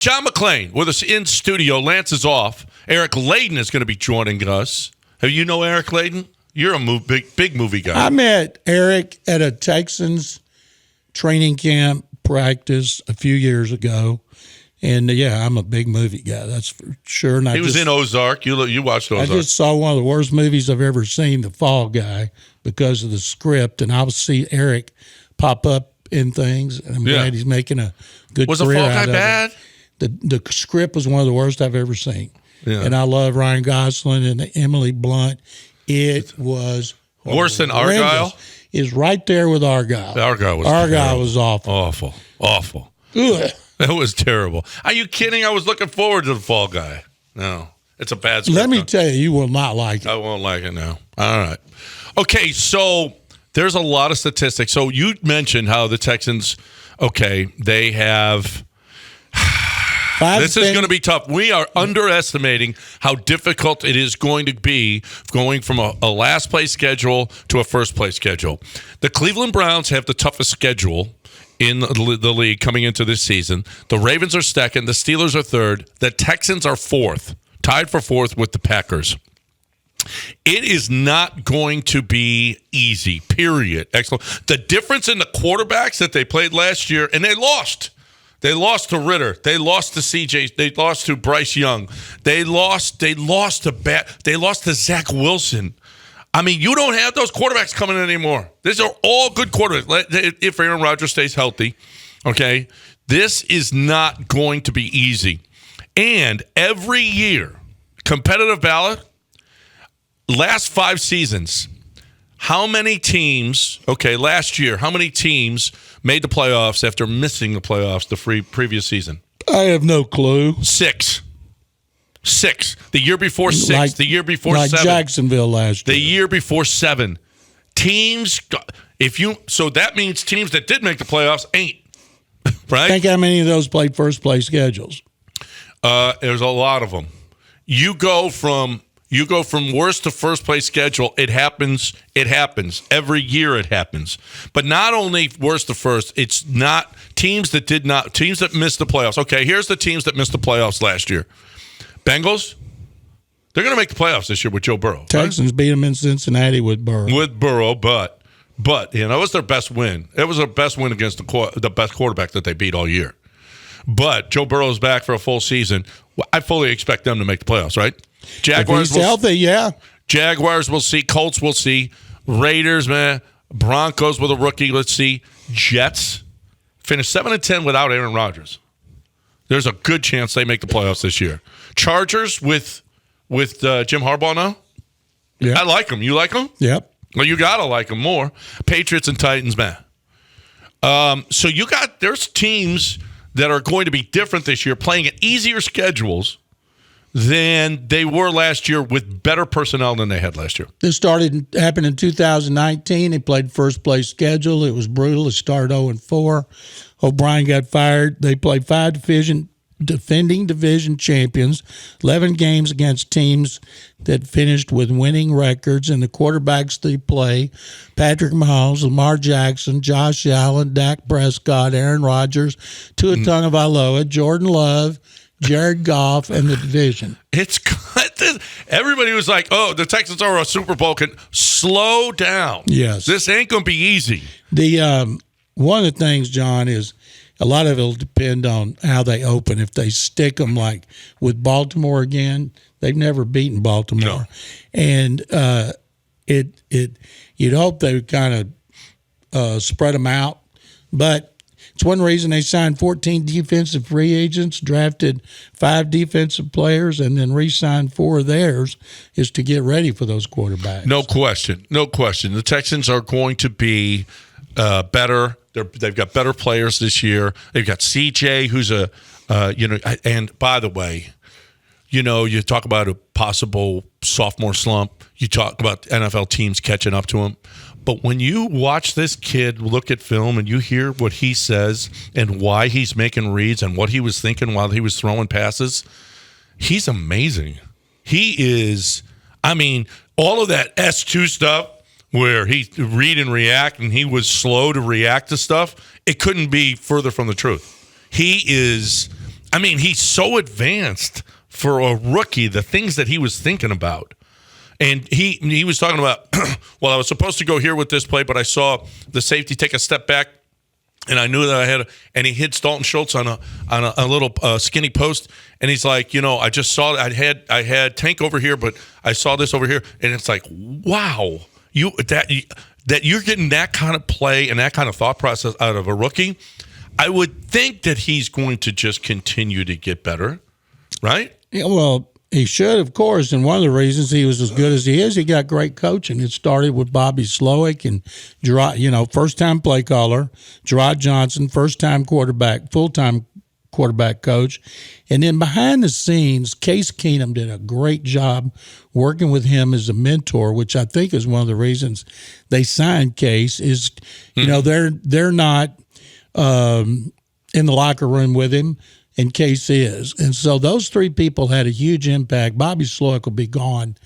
John McClain with us in studio. Lance is off. Eric Layden is going to be joining us. You know Eric Layden? You're a big movie guy. I met Eric at a Texans training camp practice a few years ago. And, yeah, I'm a big movie guy. That's for sure. And he was in Ozark. You watched Ozark. I just saw one of the worst movies I've ever seen, The Fall Guy, because of the script. And I'll see Eric pop up in things. And I'm glad he's making a good career. Was The Fall Guy bad? The script was one of the worst I've ever seen. Yeah. And I love Ryan Gosling and Emily Blunt. It was worse than Argyle? Is right there with Argyle. Argyle was awful. Awful. Ugh. That was terrible. Are you kidding? I was looking forward to The Fall Guy. No, it's a bad script. Let me tell you, you will not like it. I won't like it now. All right. Okay, so there's a lot of statistics. So you mentioned how the Texans, they have... This is going to be tough. We are underestimating how difficult it is going to be going from a last-place schedule to a first-place schedule. The Cleveland Browns have the toughest schedule in the league coming into this season. The Ravens are second. The Steelers are third. The Texans are fourth, tied for fourth with the Packers. It is not going to be easy, period. Excellent. The difference in the quarterbacks that they played last year, and they lost. They lost to Ritter. They lost to CJ. They lost to Bryce Young. They lost to Zach Wilson. I mean, you don't have those quarterbacks coming in anymore. These are all good quarterbacks. If Aaron Rodgers stays healthy, okay, this is not going to be easy. And every year, competitive ballot, last 5 seasons, how many teams, last year, how many teams made the playoffs after missing the playoffs the previous season? I have no clue. 6. The year before 6. The year before 7. Like Jacksonville last year. The year before 7. Teams, so that means teams that did make the playoffs ain't. Right? Think how many of those played first place schedules? There's a lot of them. You go from worst to first place schedule. It happens. Every year it happens. But not only worst to first, it's not teams that missed the playoffs. Okay, here's the teams that missed the playoffs last year. Bengals, they're going to make the playoffs this year with Joe Burrow. Texans beat them in Cincinnati with Burrow. But it was their best win. It was their best win against the best quarterback that they beat all year. But Joe Burrow's back for a full season. I fully expect them to make the playoffs, right? Jaguars, if he's healthy, yeah. Jaguars, we'll see. Colts, we'll see. Raiders, man. Broncos with a rookie, let's see. Jets finished 7-10 without Aaron Rodgers. There's a good chance they make the playoffs this year. Chargers with Jim Harbaugh now. Yeah, I like them. You like them? Yep. Well, you gotta like them more. Patriots and Titans, man. So there's teams that are going to be different this year, playing at easier schedules than they were last year with better personnel than they had last year. This happened in 2019. They played first place schedule. It was brutal. It started 0-4. O'Brien got fired. They played 5 defending division champions, 11 games against teams that finished with winning records, and the quarterbacks they play, Patrick Mahomes, Lamar Jackson, Josh Allen, Dak Prescott, Aaron Rodgers, Tua Tagovailoa, Jordan Love, Jared Goff, and the division. It's good. Everybody was like, the Texans are a Super Bowl. Slow down. Yes. This ain't going to be easy. One of the things, John, is a lot of it will depend on how they open. If they stick them like with Baltimore again, they've never beaten Baltimore. No. And you'd hope they would kind of spread them out. But it's one reason they signed 14 defensive free agents, drafted 5 defensive players, and then re-signed 4 of theirs is to get ready for those quarterbacks. No question. The Texans are going to be better. They've got better players this year. They've got CJ, who's and by the way, you talk about a possible sophomore slump. You talk about NFL teams catching up to him. But when you watch this kid look at film and you hear what he says and why he's making reads and what he was thinking while he was throwing passes, he's amazing. He is, all of that S2 stuff where he read and react and he was slow to react to stuff, it couldn't be further from the truth. He is I mean, he's so advanced for a rookie, the things that he was thinking about. And he was talking about, well, I was supposed to go here with this play, but I saw the safety take a step back, and I knew that I had and he hits Dalton Schultz on a little skinny post, and he's like, I just saw I had Tank over here, but I saw this over here, and it's like, wow, that you're getting that kind of play and that kind of thought process out of a rookie. I would think that he's going to just continue to get better, right? Yeah, well, he should, of course, and one of the reasons he was as good as he is, he got great coaching. It started with Bobby Slowick and Gerard, first-time play caller, Gerard Johnson, first-time quarterback, full-time quarterback coach, and then behind the scenes, Case Keenum did a great job working with him as a mentor, which I think is one of the reasons they signed Case. Is they're not in the locker room with him. And Case is. And so those three people had a huge impact. Bobby Slowick will be gone,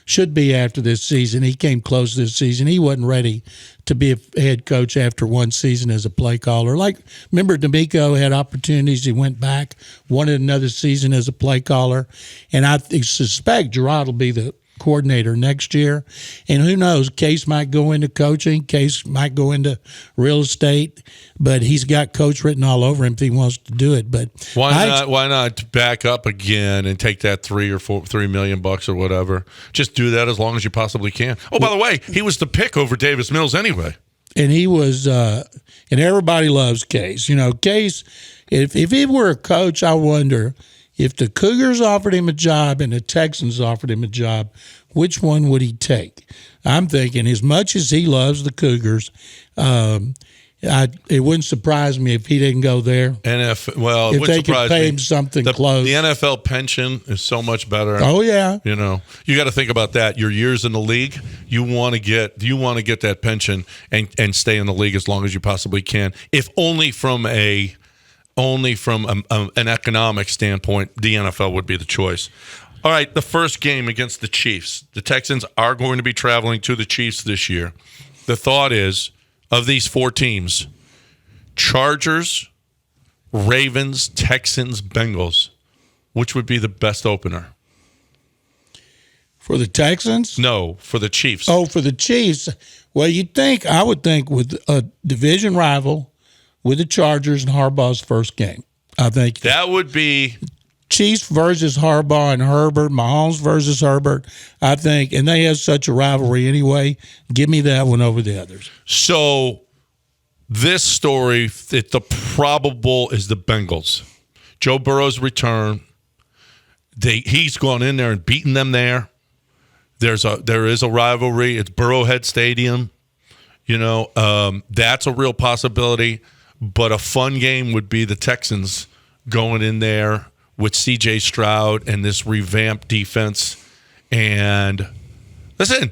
should be after this season. He came close this season. He wasn't ready to be a head coach after one season as a play caller. Remember D'Amico had opportunities. He went back, wanted another season as a play caller. And I suspect Gerard will be the coordinator next year. And who knows, Case might go into coaching, Case might go into real estate, but he's got coach written all over him if he wants to do it. But why not back up again and take that $3 million or whatever? Just do that as long as you possibly can. Oh, by the way, he was the pick over Davis Mills anyway. And he was and everybody loves Case. Case, if he were a coach, I wonder if the Cougars offered him a job and the Texans offered him a job, which one would he take? I'm thinking as much as he loves the Cougars, it wouldn't surprise me if he didn't go there. And if they could pay him something close. The NFL pension is so much better. Oh yeah, you got to think about that. Your years in the league, you want to get that pension and stay in the league as long as you possibly can. If only from an economic standpoint, the NFL would be the choice. All right, the first game against the Chiefs. The Texans are going to be traveling to the Chiefs this year. The thought is, of these four teams, Chargers, Ravens, Texans, Bengals, which would be the best opener? For the Texans? No, for the Chiefs. Oh, for the Chiefs. Well, I would think with a division rival, with the Chargers and Harbaugh's first game. I think that would be Chiefs versus Harbaugh and Herbert, Mahomes versus Herbert. I think, and they have such a rivalry anyway. Give me that one over the others. So this story, the probable is the Bengals. Joe Burrow's return. He's gone in there and beaten them there. There is a rivalry. It's Burrowhead Stadium. That's a real possibility. But a fun game would be the Texans going in there with C.J. Stroud and this revamped defense. And listen,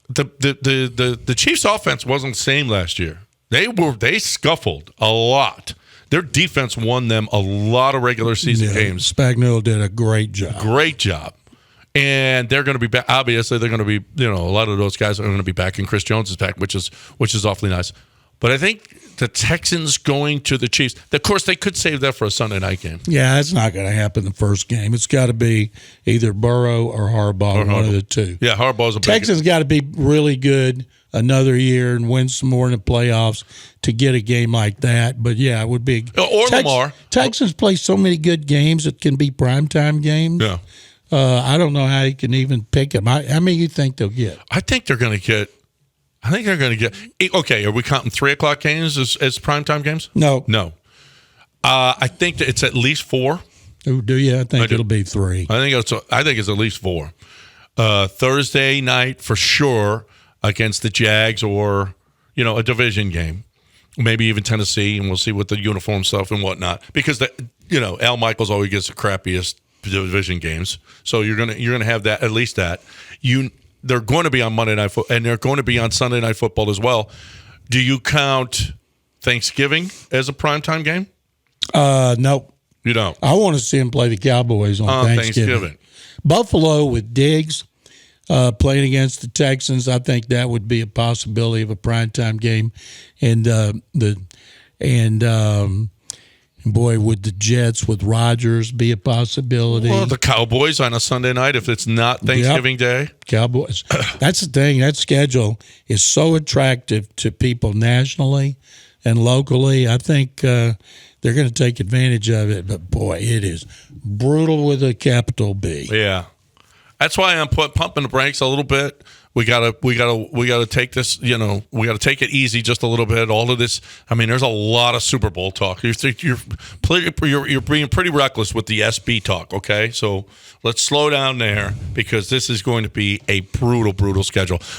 the Chiefs' offense wasn't the same last year. They scuffled a lot. Their defense won them a lot of regular season games. Spagnuolo did a great job. Great job. And they're going to be back. Obviously, they're going to be, a lot of those guys are going to be back, and Chris Jones is back, which is awfully nice. But I think the Texans going to the Chiefs, of course, they could save that for a Sunday night game. Yeah, it's not going to happen the first game. It's got to be either Burrow or Harbaugh, one of the two. Yeah, Harbaugh's a big Texans got to be really good another year and win some more in the playoffs to get a game like that. But, yeah, it would be. Or Lamar. Texans play so many good games it can be primetime games. Yeah. I don't know how you can even pick them. How many do you think they'll get? I think they're going to get. Okay, are we counting 3 o'clock games as primetime games? No. I think that it's at least 4. Oh, do you? I think it'll be 3. I think it's at least 4. Thursday night for sure against the Jags or, a division game. Maybe even Tennessee, and we'll see with the uniform stuff and whatnot. Because, Al Michaels always gets the crappiest division games. So you're gonna have that, at least that. They're going to be on Monday Night Football, and they're going to be on Sunday Night Football as well. Do you count Thanksgiving as a primetime game? No. You don't? I want to see him play the Cowboys on Thanksgiving. Buffalo with Diggs playing against the Texans, I think that would be a possibility of a primetime game. And And boy, would the Jets with Rodgers be a possibility? Well, the Cowboys on a Sunday night if it's not Thanksgiving Day. Cowboys. That's the thing. That schedule is so attractive to people nationally and locally. I think they're going to take advantage of it. But boy, it is brutal with a capital B. Yeah, that's why I'm pumping the brakes a little bit. We gotta take this. We gotta take it easy just a little bit. All of this. I mean, there's a lot of Super Bowl talk. You're being pretty reckless with the SB talk. Okay, so let's slow down there because this is going to be a brutal schedule.